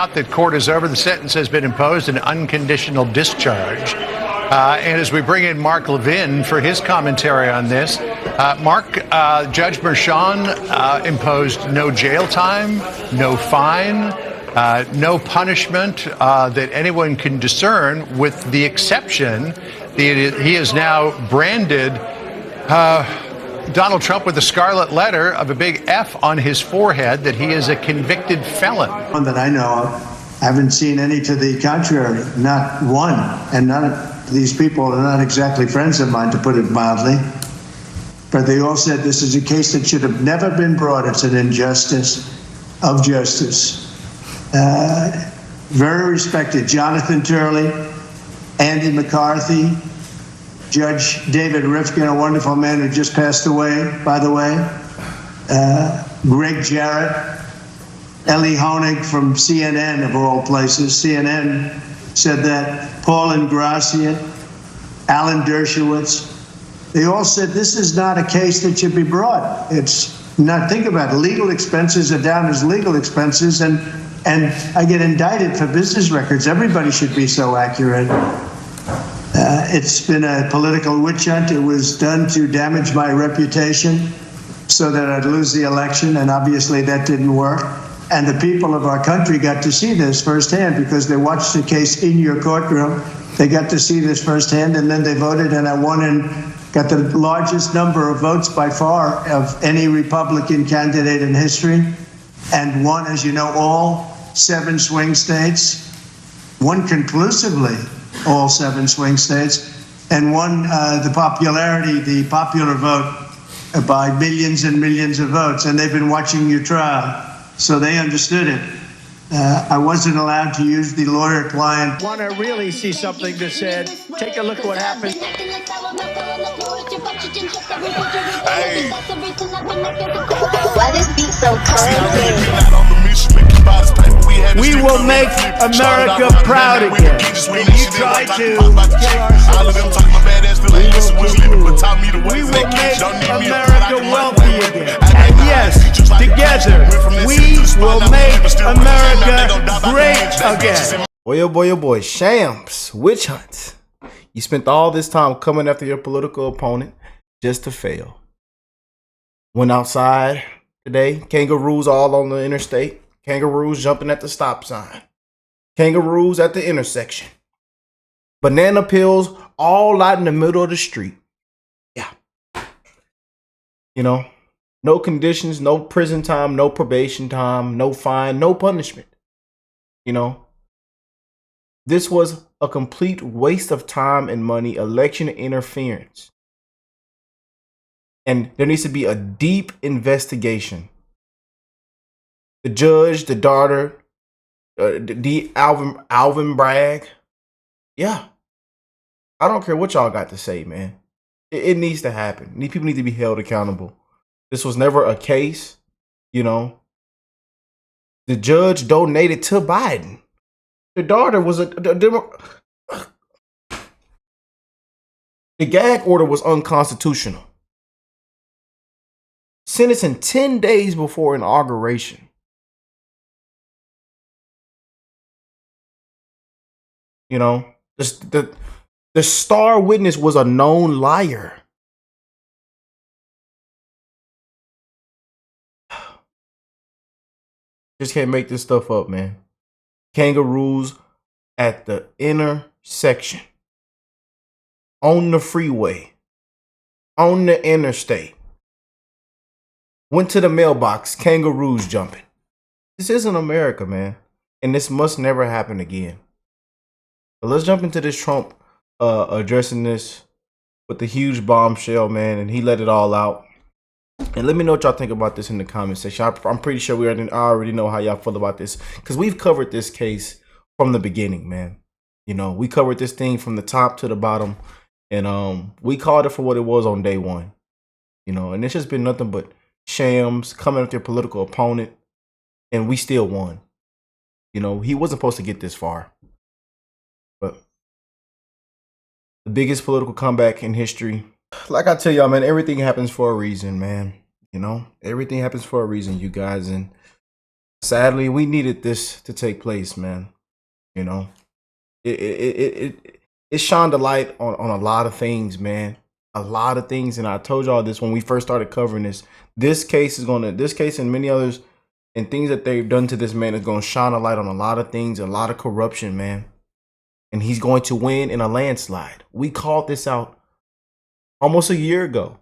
out that court is over. The sentence has been imposed, an unconditional discharge. And as we bring in Mark Levin for his commentary on this, Mark, Judge Merchan imposed no jail time, no fine, no punishment that anyone can discern, with the exception that he is now branded Donald Trump with a scarlet letter of a big F on his forehead, that he is a convicted felon. One that I know of, I haven't seen any to the contrary, not one. And none of these people are not exactly friends of mine, to put it mildly. But they all said this is a case that should have never been brought. It's an injustice of justice. Very respected Jonathan Turley, Andy McCarthy, Judge David Rifkin, a wonderful man who just passed away, by the way, Greg Jarrett, Ellie Honig from CNN, of all places. CNN said that, Paul Ingratian, Alan Dershowitz, they all said this is not a case that should be brought. It's not, think about it, legal expenses are down as legal expenses, and I get indicted for business records. Everybody should be so accurate. It's been a political witch hunt. It was done to damage my reputation so that I'd lose the election, and obviously that didn't work. And the people of our country got to see this firsthand because they watched the case in your courtroom. They got to see this firsthand, and then they voted, and I won and got the largest number of votes by far of any Republican candidate in history, and won, as you know, all 7 swing states, won conclusively all 7 swing states, and won the popular vote by millions and millions of votes. And they've been watching your trial, so they understood it. I wasn't allowed to use the lawyer-client. Want to really see something that said, take a look at what happened. Hey. Why this beat so cold? We will make America proud again. When you try to kill our citizens, we will make America wealthy again. And yes, together, we will make America great again. Boy, oh boy, Shams, witch hunt. You spent all this time coming after your political opponent just to fail. Went outside today, kangaroos all on the interstate. Kangaroos jumping at the stop sign. Kangaroos at the intersection. Banana peels all out in the middle of the street. Yeah. You know, no conditions, no prison time, no probation time, no fine, no punishment. You know, this was a complete waste of time and money, election interference. And there needs to be a deep investigation. The judge, the daughter, Alvin Bragg. Yeah. I don't care what y'all got to say, man. It needs to happen. People need to be held accountable. This was never a case, you know. The judge donated to Biden. The daughter was the gag order was unconstitutional. Sentencing 10 days before inauguration. You know, the star witness was a known liar. Just can't make this stuff up, man. Kangaroos at the intersection, on the freeway, on the interstate. Went to the mailbox, kangaroos jumping. This isn't America, man. And this must never happen again. But let's jump into this Trump addressing this with the huge bombshell, man. And he let it all out. And let me know what y'all think about this in the comment section. I'm pretty sure I already know how y'all feel about this, because we've covered this case from the beginning, man. You know, we covered this thing from the top to the bottom, and we called it for what it was on day one. You know, and it's just been nothing but shams coming at their political opponent, and we still won. You know, he wasn't supposed to get this far, but the biggest political comeback in history. Like I tell y'all, man, everything happens for a reason, man. You know, everything happens for a reason, you guys. And Sadly, we needed this to take place, man. You know, it shined a light on a lot of things, man. A lot of things, and I told y'all this when we first started covering this. This case and many others and things that they've done to this man is going to shine a light on a lot of things, a lot of corruption, man. And he's going to win in a landslide. We called this out almost a year ago.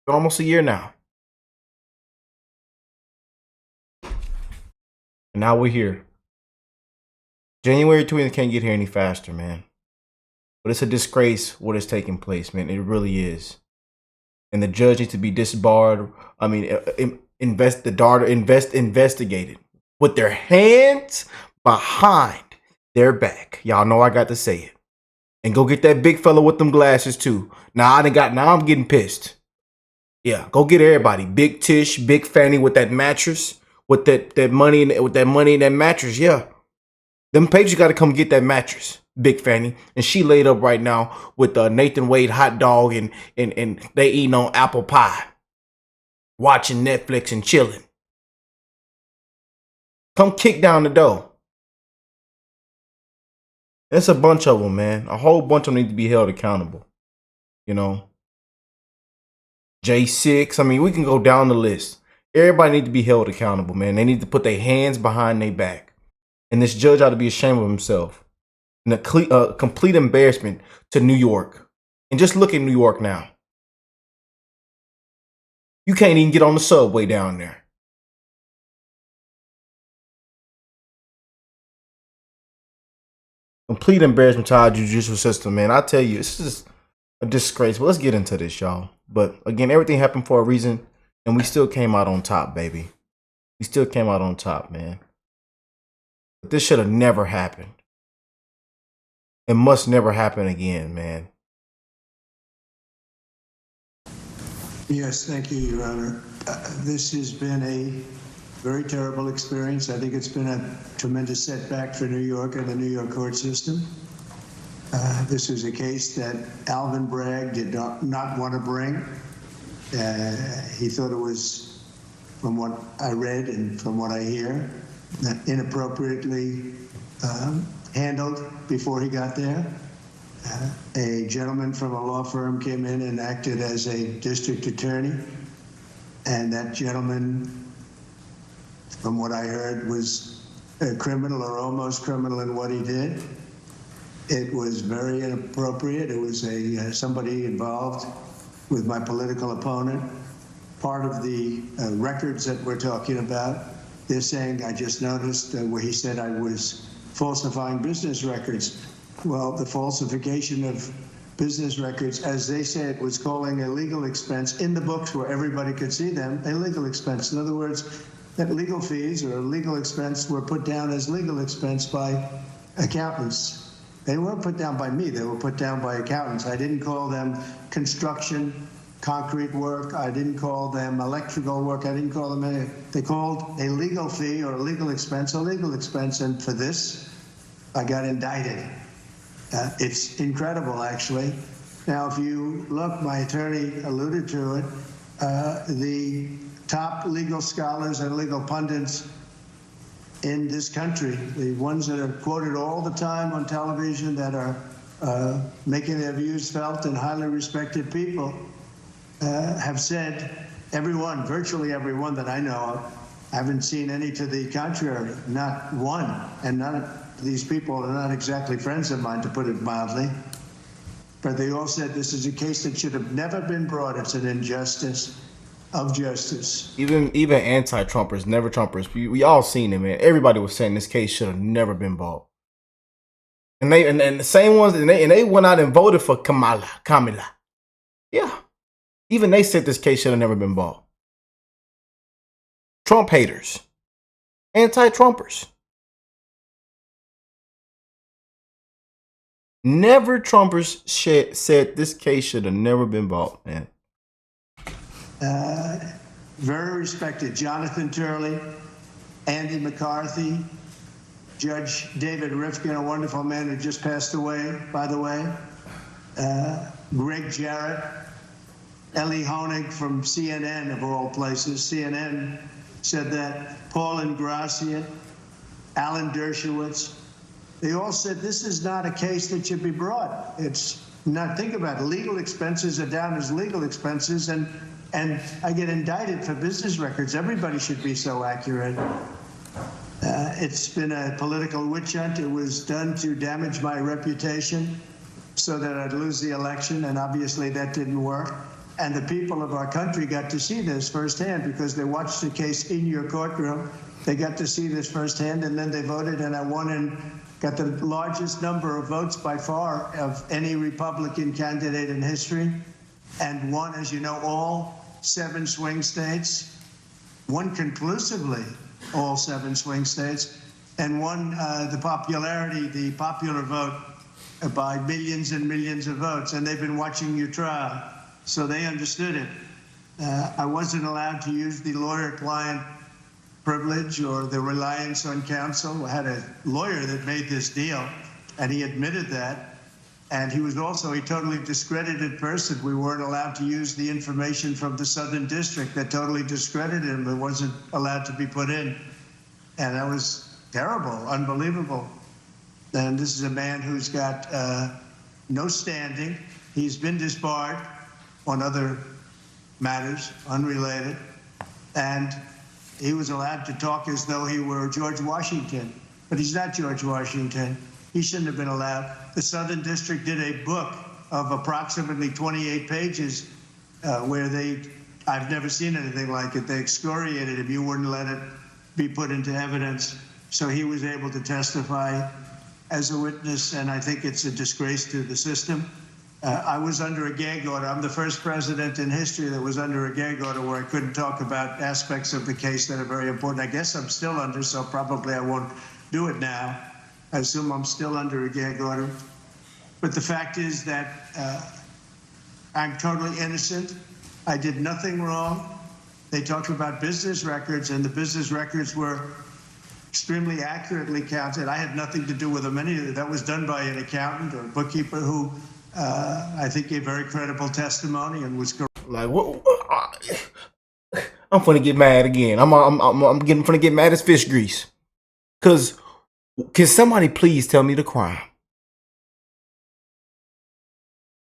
Almost a year now. And now we're here. January 20th can't get here any faster, man. But it's a disgrace what is taking place, man. It really is. And the judge needs to be disbarred. I mean, investigated with their hands behind their back. Y'all know I got to say it. And go get that big fella with them glasses too. Now I'm getting pissed. Yeah, go get everybody. Big Tish, Big Fanny with that mattress, with that money in that mattress. Yeah, them papers got to come get that mattress, Big Fanny. And she laid up right now with Nathan Wade hot dog and they eating on apple pie, watching Netflix and chilling. Come kick down the door. It's a bunch of them, man. A whole bunch of them need to be held accountable. You know. J6. I mean, we can go down the list. Everybody need to be held accountable, man. They need to put their hands behind their back. And this judge ought to be ashamed of himself. And a complete embarrassment to New York. And just look at New York now. You can't even get on the subway down there. Complete embarrassment to our judicial system, man. I tell you, it's just a disgrace. But let's get into this, y'all. But again, everything happened for a reason, and we still came out on top, baby. We still came out on top, man. But this should have never happened. It must never happen again, man. Yes, thank you, Your Honor. This has been a very terrible experience. I think it's been a tremendous setback for New York and the New York court system. This is a case that Alvin Bragg did not want to bring. He thought it was, from what I read and from what I hear, inappropriately handled before he got there. A gentleman from a law firm came in and acted as a district attorney, and that gentleman, from what I heard, was a criminal or almost criminal in what he did. It was very inappropriate. It was somebody involved with my political opponent. Part of the records that we're talking about, they're saying, I just noticed where he said I was falsifying business records. Well, the falsification of business records, as they say, it was calling a legal expense in the books where everybody could see them, a legal expense. In other words, that legal fees or legal expense were put down as legal expense by accountants. They weren't put down by me. They were put down by accountants. I didn't call them construction, concrete work. I didn't call them electrical work. I didn't call them anything. They called a legal fee or a legal expense. And for this, I got indicted. It's incredible, actually. Now, if you look, my attorney alluded to it, the top legal scholars and legal pundits in this country, the ones that are quoted all the time on television, that are making their views felt, and highly respected people, have said, everyone, virtually everyone that I know of, I haven't seen any to the contrary, not one. And none of these people are not exactly friends of mine, to put it mildly. But they all said this is a case that should have never been brought. It's an injustice of justice. Even anti-Trumpers, never Trumpers, we all seen it, man. Everybody was saying this case should have never been bought. And the same ones, and they went out and voted for Kamala. Yeah. Even they said this case should have never been bought. Trump haters. Anti-Trumpers. Never Trumpers said this case should have never been bought, man. Very respected Jonathan Turley, Andy McCarthy, Judge David Rifkin, a wonderful man who just passed away, by the way, Greg Jarrett, Ellie Honig from CNN, of all places. CNN said that. Paul Ingrassia, Alan Dershowitz, they all said this is not a case that should be brought. It's not, think about it, legal expenses are down as legal expenses, and I get indicted for business records. Everybody should be so accurate. It's been a political witch hunt. It was done to damage my reputation so that I'd lose the election, and obviously that didn't work. And the people of our country got to see this firsthand because they watched the case in your courtroom. They got to see this firsthand, and then they voted, and I won and got the largest number of votes by far of any Republican candidate in history, and won, as you know, all 7 swing states, won conclusively all 7 swing states, and won the popular vote by millions and millions of votes. And they've been watching your trial, so they understood it. I wasn't allowed to use the lawyer-client privilege or the reliance on counsel. I had a lawyer that made this deal, and he admitted that. And he was also a totally discredited person. We weren't allowed to use the information from the Southern District that totally discredited him. It wasn't allowed to be put in. And that was terrible, unbelievable. And this is a man who's got no standing. He's been disbarred on other matters, unrelated. And he was allowed to talk as though he were George Washington. But he's not George Washington. He shouldn't have been allowed. The Southern District did a book of approximately 28 pages where I've never seen anything like it. They excoriated him. You wouldn't let it be put into evidence. So he was able to testify as a witness, and I think it's a disgrace to the system. I was under a gag order. I'm the first president in history that was under a gag order where I couldn't talk about aspects of the case that are very important. I guess I'm still under, so probably I won't do it now. I assume I'm still under a gag order. But the fact is that I'm totally innocent. I did nothing wrong. They talked about business records, and the business records were extremely accurately counted. I had nothing to do with them. Any of it. That was done by an accountant or a bookkeeper who I think gave very credible testimony and was correct. Like, what? I'm finna get mad again. I'm finna get mad as fish grease. Cause can somebody please tell me the crime?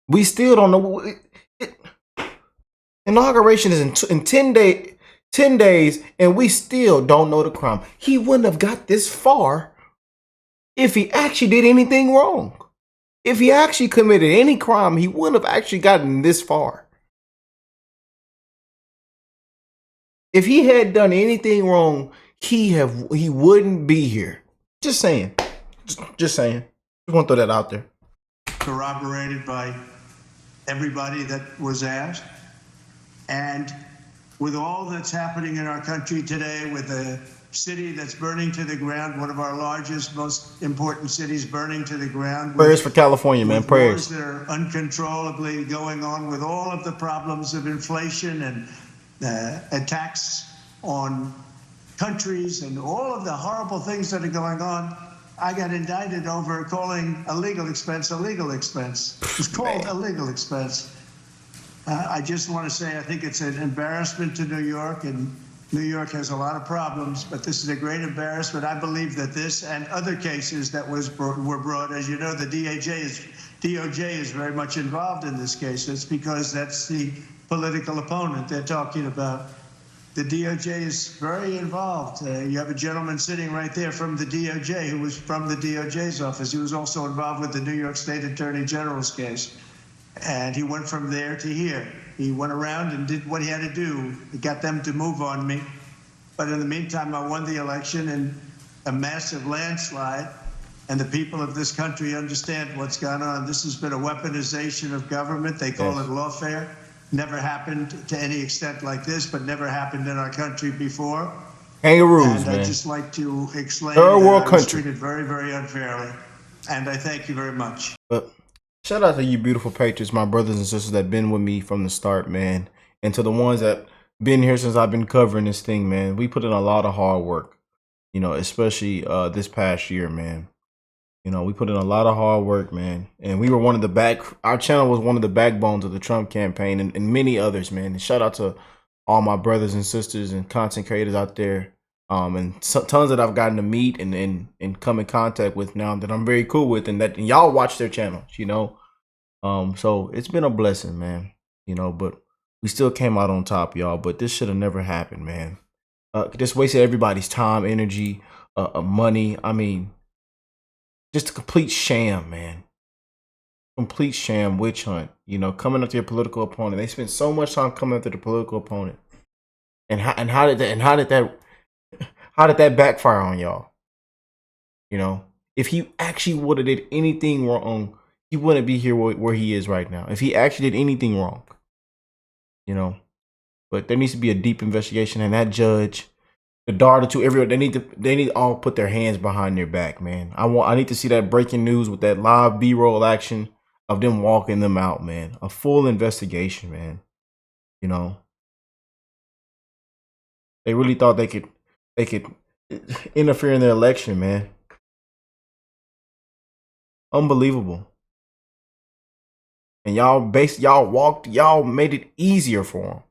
We still don't know. Inauguration is in 10 days, and we still don't know the crime. He wouldn't have got this far if he actually did anything wrong. If he actually committed any crime, he wouldn't have actually gotten this far. If he had done anything wrong, he wouldn't be here. Just saying. Just saying. Just want to throw that out there. Corroborated by everybody that was asked. And with all that's happening in our country today, with a city that's burning to the ground, one of our largest, most important cities burning to the ground. Prayers for California, man. Prayers. Wars that are uncontrollably going on, with all of the problems of inflation and attacks on countries and all of the horrible things that are going on. I got indicted over calling a legal expense a legal expense. It's called a legal expense. I just want to say I think it's an embarrassment to New York, and New York has a lot of problems, but this is a great embarrassment. I believe that this and other cases that were brought, as you know, the DOJ is very much involved in this case. It's because that's the political opponent they're talking about. The DOJ is very involved. You have a gentleman sitting right there from the DOJ who was from the DOJ's office. He was also involved with the New York State Attorney General's case. And he went from there to here. He went around and did what he had to do. He got them to move on me. But in the meantime, I won the election in a massive landslide. And the people of this country understand what's gone on. This has been a weaponization of government. They call it lawfare. Never happened to any extent like this, but never happened in our country before. Kangaroos, man. I'd just like to explain Third world that I was country. treated very, very unfairly. And I thank you very much. But shout out to you beautiful patriots, my brothers and sisters that been with me from the start, man. And to the ones that been here since I've been covering this thing, man. We put in a lot of hard work, you know, especially this past year, man. You know, we put in a lot of hard work, man. And we were our channel was one of the backbones of the Trump campaign and many others, man. And shout out to all my brothers and sisters and content creators out there, and tons that I've gotten to meet and come in contact with now that I'm very cool with, and that y'all watch their channels, you know. So it's been a blessing, man, you know, but we still came out on top, y'all. But this should have never happened, man. Just wasted everybody's time, energy, money. I mean, just a complete sham, man. Complete sham witch hunt, you know, coming up to your political opponent. They spent so much time coming up to the political opponent. And how did that backfire on y'all? You know, if he actually would have did anything wrong, he wouldn't be here where he is right now. If he actually did anything wrong, you know. But there needs to be a deep investigation, and that judge, the daughter, to everyone, they need to all put their hands behind their back, man. I need to see that breaking news with that live B-roll action of them walking them out, man. A full investigation, man. You know, they really thought they could interfere in their election, man. Unbelievable. And y'all made it easier for them.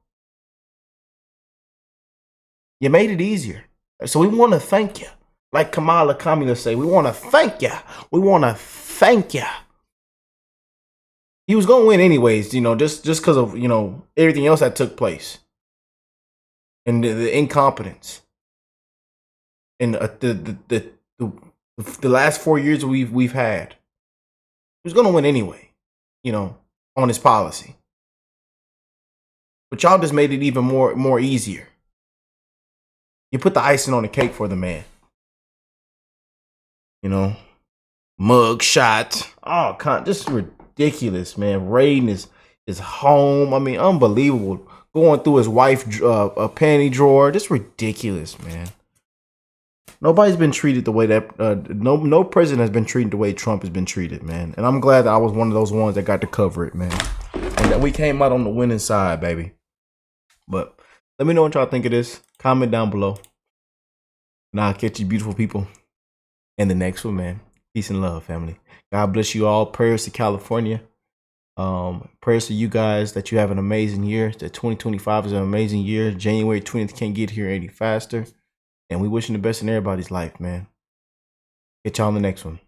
You made it easier. So we want to thank you. Like Kamala Kamala say, we want to thank you. We want to thank you. He was going to win anyways, you know, just because of, you know, everything else that took place. And the incompetence. And the last 4 years we've had. He was going to win anyway, you know, on his policy. But y'all just made it even more easier. You put the icing on the cake for the man. You know, mug shot. Oh, this is ridiculous, man. Raiding his home. I mean, unbelievable. Going through his wife's a panty drawer. Just ridiculous, man. Nobody's been treated the way that no president has been treated the way Trump has been treated, man. And I'm glad that I was one of those ones that got to cover it, man. And that we came out on the winning side, baby. But let me know what y'all think of this. Comment down below. And I'll catch you beautiful people in the next one, man. Peace and love, family. God bless you all. Prayers to California. Prayers to you guys that you have an amazing year. That 2025 is an amazing year. January 20th can't get here any faster. And we wishing the best in everybody's life, man. Get y'all on the next one.